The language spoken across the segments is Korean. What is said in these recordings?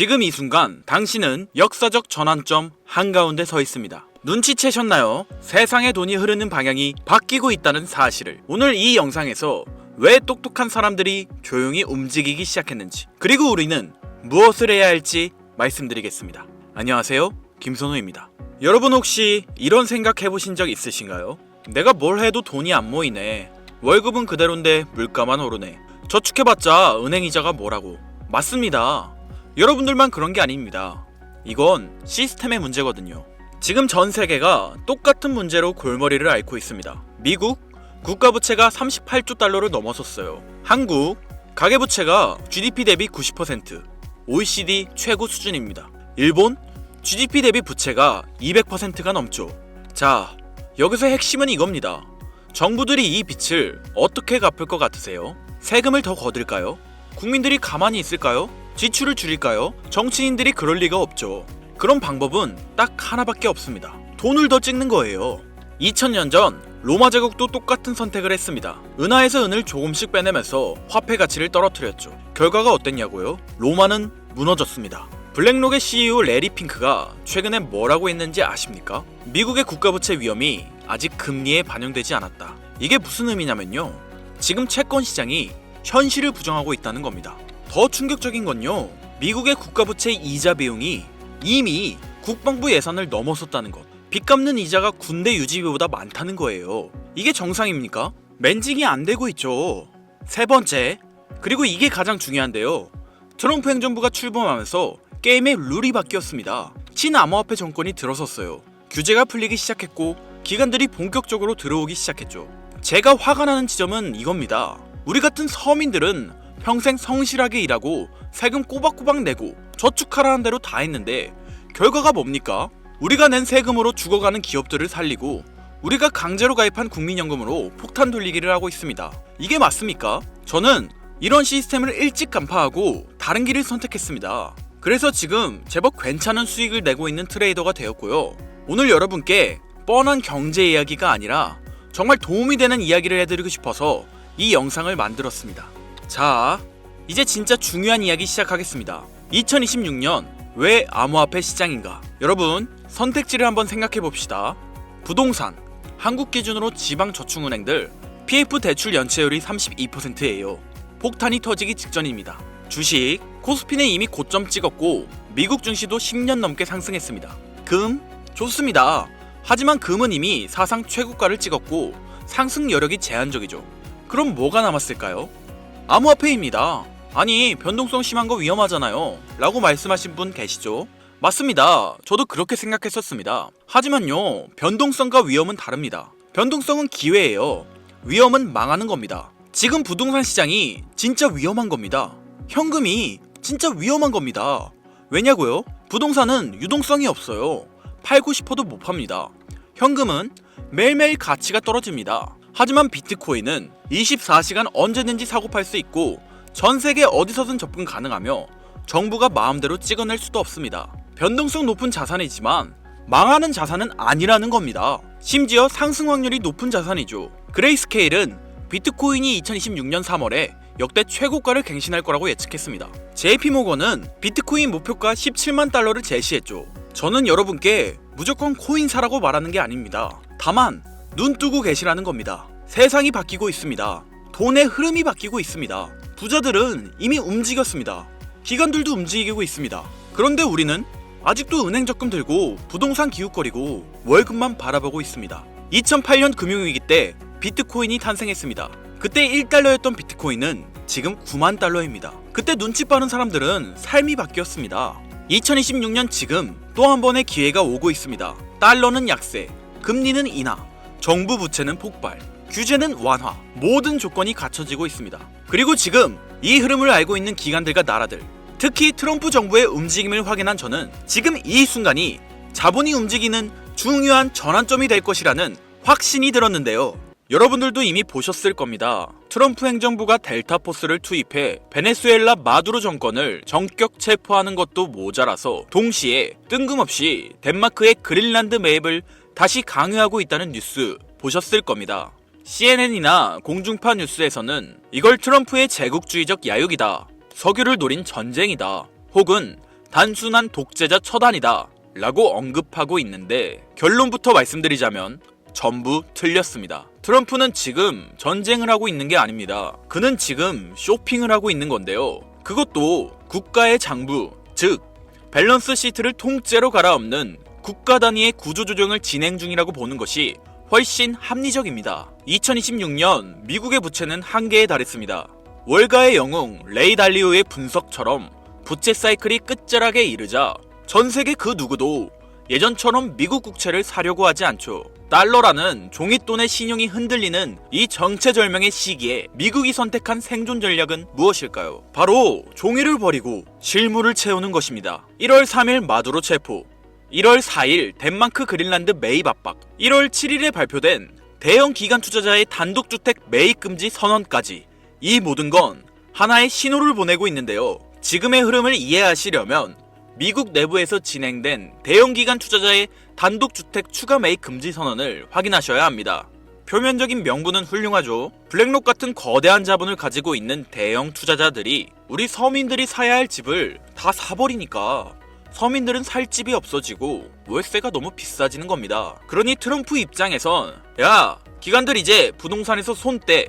지금 이 순간 당신은 역사적 전환점 한가운데 서 있습니다. 눈치채셨나요? 세상의 돈이 흐르는 방향이 바뀌고 있다는 사실을. 오늘 이 영상에서 왜 똑똑한 사람들이 조용히 움직이기 시작했는지, 그리고 우리는 무엇을 해야 할지 말씀드리겠습니다. 안녕하세요, 김선호입니다. 여러분 혹시 이런 생각 해보신 적 있으신가요? 내가 뭘 해도 돈이 안 모이네. 월급은 그대로인데 물가만 오르네. 저축해봤자 은행 이자가 뭐라고. 맞습니다. 여러분들만 그런 게 아닙니다. 이건 시스템의 문제거든요. 지금 전 세계가 똑같은 문제로 골머리를 앓고 있습니다. 미국 국가부채가 38조 달러를 넘어섰어요. 한국 가계부채가 GDP 대비 90%, OECD 최고 수준입니다. 일본 GDP 대비 부채가 200%가 넘죠. 자, 여기서 핵심은 이겁니다. 정부들이 이 빚을 어떻게 갚을 것 같으세요? 세금을 더 거둘까요? 국민들이 가만히 있을까요? 지출을 줄일까요? 정치인들이 그럴 리가 없죠. 그런 방법은 딱 하나밖에 없습니다. 돈을 더 찍는 거예요. 2000년 전 로마 제국도 똑같은 선택을 했습니다. 은하에서 은을 조금씩 빼내면서 화폐 가치를 떨어뜨렸죠. 결과가 어땠냐고요? 로마는 무너졌습니다. 블랙록의 CEO 레리 핑크가 최근에 뭐라고 했는지 아십니까? 미국의 국가부채 위험이 아직 금리에 반영되지 않았다. 이게 무슨 의미냐면요, 지금 채권 시장이 현실을 부정하고 있다는 겁니다. 더 충격적인 건요, 미국의 국가부채 이자 비용이 이미 국방부 예산을 넘어섰다는 것. 빚 갚는 이자가 군대 유지비보다 많다는 거예요. 이게 정상입니까? 맨징이 안 되고 있죠. 세 번째, 그리고 이게 가장 중요한데요, 트럼프 행정부가 출범하면서 게임의 룰이 바뀌었습니다. 친암호화폐 정권이 들어섰어요. 규제가 풀리기 시작했고 기관들이 본격적으로 들어오기 시작했죠. 제가 화가 나는 지점은 이겁니다. 우리 같은 서민들은 평생 성실하게 일하고 세금 꼬박꼬박 내고 저축하라는 대로 다 했는데 결과가 뭡니까? 우리가 낸 세금으로 죽어가는 기업들을 살리고 우리가 강제로 가입한 국민연금으로 폭탄 돌리기를 하고 있습니다. 이게 맞습니까? 저는 이런 시스템을 일찍 간파하고 다른 길을 선택했습니다. 그래서 지금 제법 괜찮은 수익을 내고 있는 트레이더가 되었고요. 오늘 여러분께 뻔한 경제 이야기가 아니라 정말 도움이 되는 이야기를 해드리고 싶어서 이 영상을 만들었습니다. 자, 이제 진짜 중요한 이야기 시작하겠습니다. 2026년 왜 암호화폐 시장인가? 여러분, 선택지를 한번 생각해 봅시다. 부동산, 한국 기준으로 지방저축은행들 PF 대출 연체율이 32%예요. 폭탄이 터지기 직전입니다. 주식, 코스피는 이미 고점 찍었고 미국 증시도 10년 넘게 상승했습니다. 금, 좋습니다. 하지만 금은 이미 사상 최고가를 찍었고 상승 여력이 제한적이죠. 그럼 뭐가 남았을까요? 암호화폐입니다. 아니, 변동성 심한 거 위험하잖아요 라고 말씀하신 분 계시죠? 맞습니다. 저도 그렇게 생각했었습니다. 하지만요, 변동성과 위험은 다릅니다. 변동성은 기회예요. 위험은 망하는 겁니다. 지금 부동산 시장이 진짜 위험한 겁니다. 현금이 진짜 위험한 겁니다. 왜냐고요? 부동산은 유동성이 없어요. 팔고 싶어도 못 팝니다. 현금은 매일매일 가치가 떨어집니다. 하지만 비트코인은 24시간 언제든지 사고 팔 수 있고 전 세계 어디서든 접근 가능하며 정부가 마음대로 찍어낼 수도 없습니다. 변동성 높은 자산이지만 망하는 자산은 아니라는 겁니다. 심지어 상승 확률이 높은 자산이죠. 그레이스케일은 비트코인이 2026년 3월에 역대 최고가를 갱신할 거라고 예측했습니다. JP모건은 비트코인 목표가 17만 달러를 제시했죠. 저는 여러분께 무조건 코인 사라고 말하는 게 아닙니다. 다만 눈 뜨고 계시라는 겁니다. 세상이 바뀌고 있습니다. 돈의 흐름이 바뀌고 있습니다. 부자들은 이미 움직였습니다. 기관들도 움직이고 있습니다. 그런데 우리는 아직도 은행 적금 들고 부동산 기웃거리고 월급만 바라보고 있습니다. 2008년 금융위기 때 비트코인이 탄생했습니다. 그때 1달러였던 비트코인은 지금 9만 달러입니다. 그때 눈치 빠른 사람들은 삶이 바뀌었습니다. 2026년 지금 또 한 번의 기회가 오고 있습니다. 달러는 약세, 금리는 인하, 정부 부채는 폭발, 규제는 완화, 모든 조건이 갖춰지고 있습니다. 그리고 지금 이 흐름을 알고 있는 기관들과 나라들, 특히 트럼프 정부의 움직임을 확인한 저는 지금 이 순간이 자본이 움직이는 중요한 전환점이 될 것이라는 확신이 들었는데요. 여러분들도 이미 보셨을 겁니다. 트럼프 행정부가 델타포스를 투입해 베네수엘라 마두로 정권을 전격 체포하는 것도 모자라서 동시에 뜬금없이 덴마크의 그린란드 매입을 다시 강요하고 있다는 뉴스 보셨을 겁니다. CNN이나 공중파 뉴스에서는 이걸 트럼프의 제국주의적 야욕이다, 석유를 노린 전쟁이다, 혹은 단순한 독재자 처단이다 라고 언급하고 있는데 결론부터 말씀드리자면 전부 틀렸습니다. 트럼프는 지금 전쟁을 하고 있는 게 아닙니다. 그는 지금 쇼핑을 하고 있는 건데요. 그것도 국가의 장부, 즉 밸런스 시트를 통째로 갈아엎는 국가 단위의 구조조정을 진행 중이라고 보는 것이 훨씬 합리적입니다. 2026년 미국의 부채는 한계에 달했습니다. 월가의 영웅 레이 달리오의 분석처럼 부채 사이클이 끝자락에 이르자 전 세계 그 누구도 예전처럼 미국 국채를 사려고 하지 않죠. 달러라는 종잇돈의 신용이 흔들리는 이 정체절명의 시기에 미국이 선택한 생존 전략은 무엇일까요? 바로 종이를 버리고 실물을 채우는 것입니다. 1월 3일 마두로 체포, 1월 4일 덴마크 그린란드 매입 압박, 1월 7일에 발표된 대형 기관 투자자의 단독주택 매입 금지 선언까지 이 모든 건 하나의 신호를 보내고 있는데요. 지금의 흐름을 이해하시려면 미국 내부에서 진행된 대형 기관 투자자의 단독주택 추가 매입 금지 선언을 확인하셔야 합니다. 표면적인 명분은 훌륭하죠. 블랙록 같은 거대한 자본을 가지고 있는 대형 투자자들이 우리 서민들이 사야 할 집을 다 사버리니까 서민들은 살 집이 없어지고 월세가 너무 비싸지는 겁니다. 그러니 트럼프 입장에선 야, 기관들 이제 부동산에서 손 떼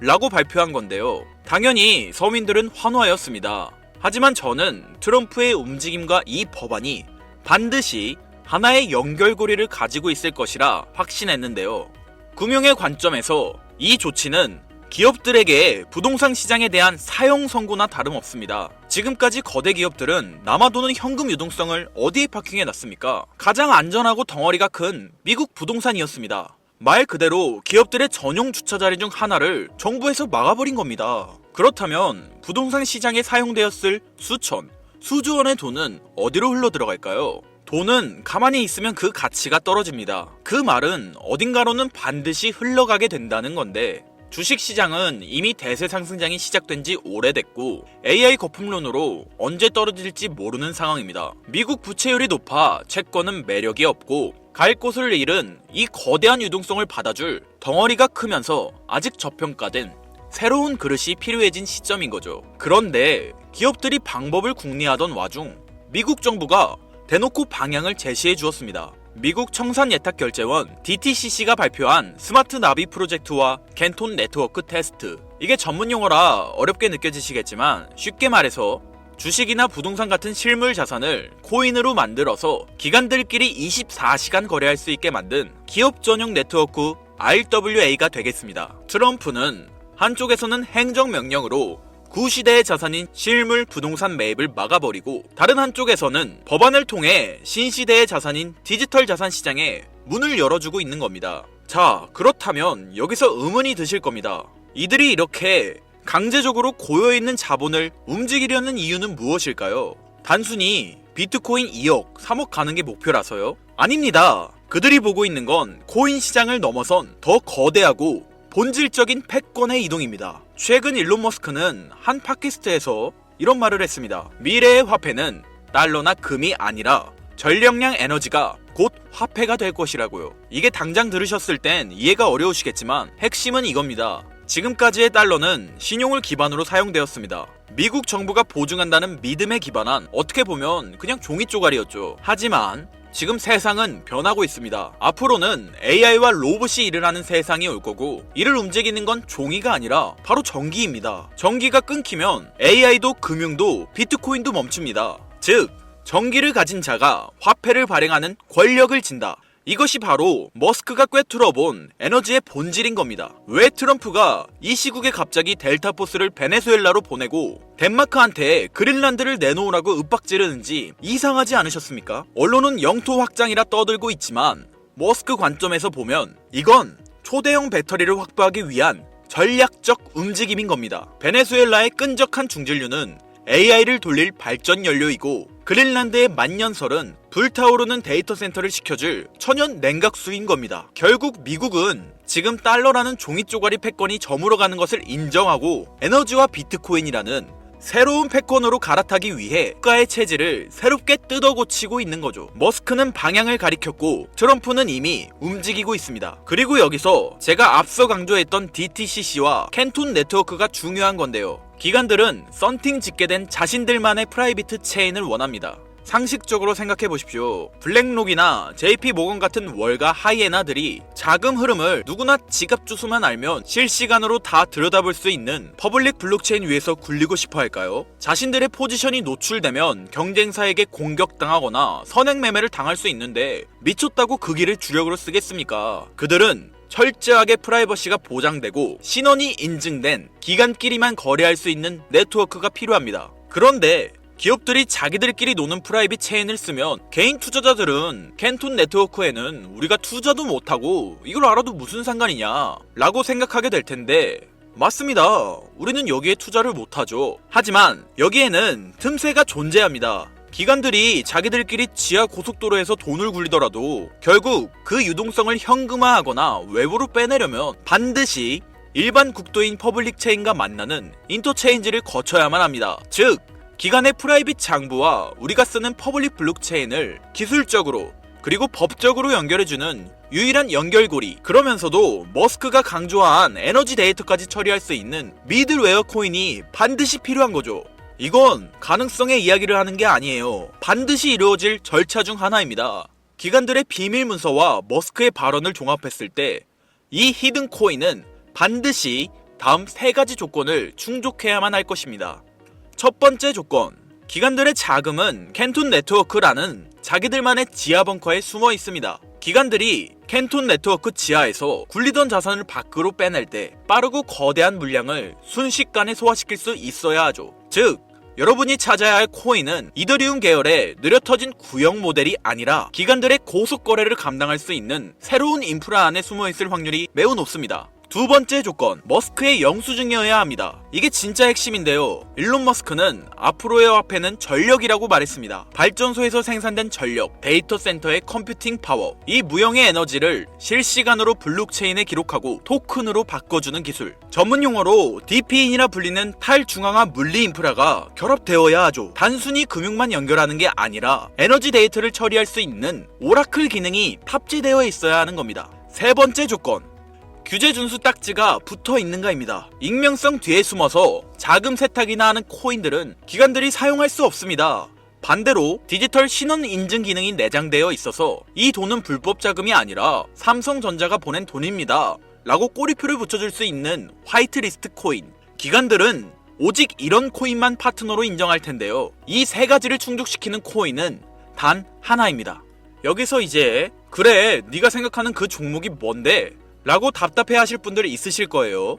라고 발표한 건데요. 당연히 서민들은 환호하였습니다. 하지만 저는 트럼프의 움직임과 이 법안이 반드시 하나의 연결고리를 가지고 있을 것이라 확신했는데요. 금융의 관점에서 이 조치는 기업들에게 부동산 시장에 대한 사형 선고나 다름없습니다. 지금까지 거대 기업들은 남아도는 현금 유동성을 어디에 파킹해놨습니까? 가장 안전하고 덩어리가 큰 미국 부동산이었습니다. 말 그대로 기업들의 전용 주차 자리 중 하나를 정부에서 막아버린 겁니다. 그렇다면 부동산 시장에 사용되었을 수천, 수조 원의 돈은 어디로 흘러들어갈까요? 돈은 가만히 있으면 그 가치가 떨어집니다. 그 말은 어딘가로는 반드시 흘러가게 된다는 건데 주식시장은 이미 대세 상승장이 시작된 지 오래됐고 AI 거품론으로 언제 떨어질지 모르는 상황입니다. 미국 부채율이 높아 채권은 매력이 없고 갈 곳을 잃은 이 거대한 유동성을 받아줄 덩어리가 크면서 아직 저평가된 새로운 그릇이 필요해진 시점인 거죠. 그런데 기업들이 방법을 궁리하던 와중 미국 정부가 대놓고 방향을 제시해 주었습니다. 미국 청산예탁결제원 DTCC가 발표한 스마트 나비 프로젝트와 겐톤 네트워크 테스트. 이게 전문 용어라 어렵게 느껴지시겠지만 쉽게 말해서 주식이나 부동산 같은 실물 자산을 코인으로 만들어서 기관들끼리 24시간 거래할 수 있게 만든 기업 전용 네트워크 RWA가 되겠습니다. 트럼프는 한쪽에서는 행정명령으로 구시대의 자산인 실물 부동산 매입을 막아버리고 다른 한쪽에서는 법안을 통해 신시대의 자산인 디지털 자산 시장에 문을 열어주고 있는 겁니다. 자, 그렇다면 여기서 의문이 드실 겁니다. 이들이 이렇게 강제적으로 고여있는 자본을 움직이려는 이유는 무엇일까요? 단순히 비트코인 2억, 3억 가는 게 목표라서요? 아닙니다. 그들이 보고 있는 건 코인 시장을 넘어선 더 거대하고 본질적인 패권의 이동입니다. 최근 일론 머스크는 한 팟캐스트에서 이런 말을 했습니다. 미래의 화폐는 달러나 금이 아니라 전력량 에너지가 곧 화폐가 될 것이라고요. 이게 당장 들으셨을 땐 이해가 어려우시겠지만 핵심은 이겁니다. 지금까지의 달러는 신용을 기반으로 사용되었습니다. 미국 정부가 보증한다는 믿음에 기반한 어떻게 보면 그냥 종이 쪼가리였죠. 하지만 지금 세상은 변하고 있습니다. 앞으로는 AI와 로봇이 일을 하는 세상이 올 거고 이를 움직이는 건 종이가 아니라 바로 전기입니다. 전기가 끊기면 AI도 금융도 비트코인도 멈춥니다. 즉 전기를 가진 자가 화폐를 발행하는 권력을 진다. 이것이 바로 머스크가 꿰뚫어본 에너지의 본질인 겁니다. 왜 트럼프가 이 시국에 갑자기 델타포스를 베네수엘라로 보내고 덴마크한테 그린란드를 내놓으라고 윽박지르는지 이상하지 않으셨습니까? 언론은 영토 확장이라 떠들고 있지만 머스크 관점에서 보면 이건 초대형 배터리를 확보하기 위한 전략적 움직임인 겁니다. 베네수엘라의 끈적한 중진류는 AI를 돌릴 발전 연료이고 그린란드의 만년설은 불타오르는 데이터 센터를 식혀줄 천연 냉각수인 겁니다. 결국 미국은 지금 달러라는 종이 쪼가리 패권이 저물어가는 것을 인정하고 에너지와 비트코인이라는 새로운 패권으로 갈아타기 위해 국가의 체질을 새롭게 뜯어 고치고 있는 거죠. 머스크는 방향을 가리켰고 트럼프는 이미 움직이고 있습니다. 그리고 여기서 제가 앞서 강조했던 DTCC와 캔톤 네트워크가 중요한 건데요. 기관들은 썬팅 짓게 된 자신들만의 프라이빗 체인을 원합니다. 상식적으로 생각해 보십시오. 블랙록이나 JP 모건 같은 월가 하이에나들이 자금 흐름을 누구나 지갑 주소만 알면 실시간으로 다 들여다볼 수 있는 퍼블릭 블록체인 위에서 굴리고 싶어 할까요? 자신들의 포지션이 노출되면 경쟁사에게 공격당하거나 선행매매를 당할 수 있는데 미쳤다고 그 길을 주력으로 쓰겠습니까? 그들은 철저하게 프라이버시가 보장되고 신원이 인증된 기관끼리만 거래할 수 있는 네트워크가 필요합니다. 그런데 기업들이 자기들끼리 노는 프라이빗 체인을 쓰면 개인 투자자들은 캔톤 네트워크에는 우리가 투자도 못하고 이걸 알아도 무슨 상관이냐 라고 생각하게 될 텐데 맞습니다. 우리는 여기에 투자를 못하죠. 하지만 여기에는 틈새가 존재합니다. 기관들이 자기들끼리 지하 고속도로에서 돈을 굴리더라도 결국 그 유동성을 현금화하거나 외부로 빼내려면 반드시 일반 국도인 퍼블릭 체인과 만나는 인터체인지를 거쳐야만 합니다. 즉 기관의 프라이빗 장부와 우리가 쓰는 퍼블릭 블록체인을 기술적으로 그리고 법적으로 연결해주는 유일한 연결고리, 그러면서도 머스크가 강조한 에너지 데이터까지 처리할 수 있는 미들웨어 코인이 반드시 필요한 거죠. 이건 가능성의 이야기를 하는 게 아니에요. 반드시 이루어질 절차 중 하나입니다. 기관들의 비밀 문서와 머스크의 발언을 종합했을 때 이 히든 코인은 반드시 다음 3가지 조건을 충족해야만 할 것입니다. 첫 번째 조건, 기관들의 자금은 캔톤 네트워크라는 자기들만의 지하 벙커에 숨어 있습니다. 기관들이 캔톤 네트워크 지하에서 굴리던 자산을 밖으로 빼낼 때 빠르고 거대한 물량을 순식간에 소화시킬 수 있어야 하죠. 즉, 여러분이 찾아야 할 코인은 이더리움 계열의 느려터진 구형 모델이 아니라 기관들의 고속 거래를 감당할 수 있는 새로운 인프라 안에 숨어 있을 확률이 매우 높습니다. 두 번째 조건, 머스크의 영수증이어야 합니다. 이게 진짜 핵심인데요. 일론 머스크는 앞으로의 화폐는 전력이라고 말했습니다. 발전소에서 생산된 전력, 데이터 센터의 컴퓨팅 파워, 이 무형의 에너지를 실시간으로 블록체인에 기록하고 토큰으로 바꿔주는 기술. 전문 용어로 DP인이라 불리는 탈중앙화 물리 인프라가 결합되어야 하죠. 단순히 금융만 연결하는 게 아니라 에너지 데이터를 처리할 수 있는 오라클 기능이 탑재되어 있어야 하는 겁니다. 세 번째 조건, 규제 준수 딱지가 붙어 있는가입니다. 익명성 뒤에 숨어서 자금 세탁이나 하는 코인들은 기관들이 사용할 수 없습니다. 반대로 디지털 신원 인증 기능이 내장되어 있어서 이 돈은 불법 자금이 아니라 삼성전자가 보낸 돈입니다 라고 꼬리표를 붙여줄 수 있는 화이트리스트 코인. 기관들은 오직 이런 코인만 파트너로 인정할 텐데요. 이 3가지를 충족시키는 코인은 단 하나입니다. 여기서 이제 그래 네가 생각하는 그 종목이 뭔데? 라고 답답해 하실 분들이 있으실 거예요.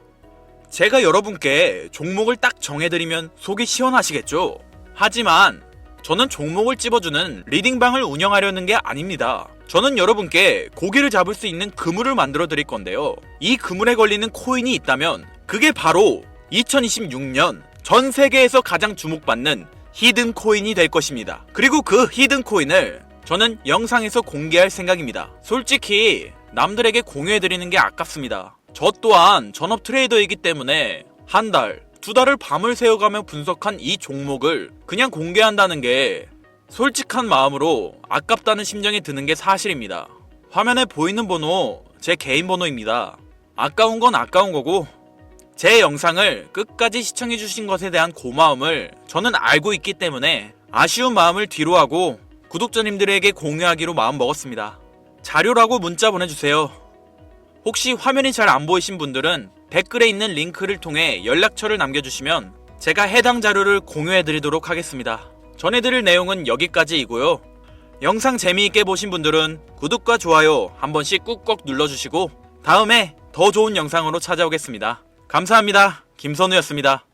제가 여러분께 종목을 딱 정해드리면 속이 시원하시겠죠? 하지만 저는 종목을 찝어주는 리딩방을 운영하려는 게 아닙니다. 저는 여러분께 고기를 잡을 수 있는 그물을 만들어 드릴 건데요. 이 그물에 걸리는 코인이 있다면 그게 바로 2026년 전 세계에서 가장 주목받는 히든 코인이 될 것입니다. 그리고 그 히든 코인을 저는 영상에서 공개할 생각입니다. 솔직히 남들에게 공유해드리는 게 아깝습니다. 저 또한 전업 트레이더이기 때문에 한 달, 2달을 밤을 새워가며 분석한 이 종목을 그냥 공개한다는 게 솔직한 마음으로 아깝다는 심정이 드는 게 사실입니다. 화면에 보이는 번호 제 개인 번호입니다. 아까운 건 아까운 거고 제 영상을 끝까지 시청해주신 것에 대한 고마움을 저는 알고 있기 때문에 아쉬운 마음을 뒤로하고 구독자님들에게 공유하기로 마음먹었습니다. 자료라고 문자 보내주세요. 혹시 화면이 잘 안 보이신 분들은 댓글에 있는 링크를 통해 연락처를 남겨주시면 제가 해당 자료를 공유해드리도록 하겠습니다. 전해드릴 내용은 여기까지이고요. 영상 재미있게 보신 분들은 구독과 좋아요 한 번씩 꾹꾹 눌러주시고 다음에 더 좋은 영상으로 찾아오겠습니다. 감사합니다. 김선우였습니다.